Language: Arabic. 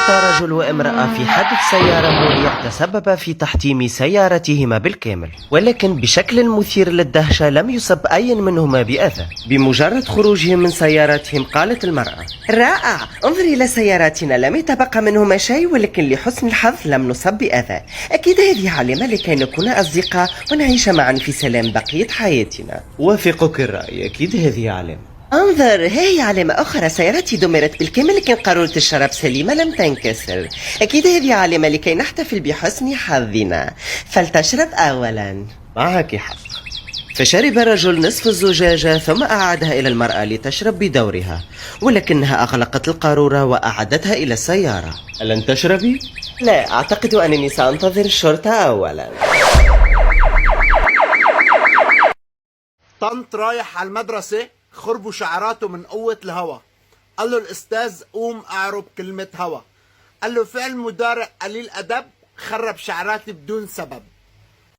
رجل وامرأة في حادث سيارة ليتسبب في تحطيم سيارتهما بالكامل، ولكن بشكل مثير للدهشة لم يصب أي منهما بأذى. بمجرد خروجهم من سياراتهم قالت المرأة: رائع، انظر إلى سياراتنا، لم يتبقى منهما شيء، ولكن لحسن الحظ لم نصب بأذى. أكيد هذه علامة لكي نكون أصدقاء ونعيش معا في سلام بقية حياتنا. وافقك الرأي، أكيد هذه علامة. انظر، هي علامة أخرى، سيارتي دمرت بالكامل لكن قارورة الشراب سليمة لم تنكسر. أكيد هذه علامة لكي نحتفل بحسن حظنا. فلتشرب أولا. معك حق. فشرب الرجل نصف الزجاجة ثم أعادها إلى المرأة لتشرب بدورها، ولكنها أغلقت القارورة وأعادتها إلى السيارة. ألن تشربي؟ لا، أعتقد أنني سأنتظر الشرطة أولا. طنط رايح على المدرسة خربوا شعراته من قوة الهوا. قال له الأستاذ قوم أعرب كلمة هوا. قال له فعل مضارع قليل أدب خرب شعراتي بدون سبب.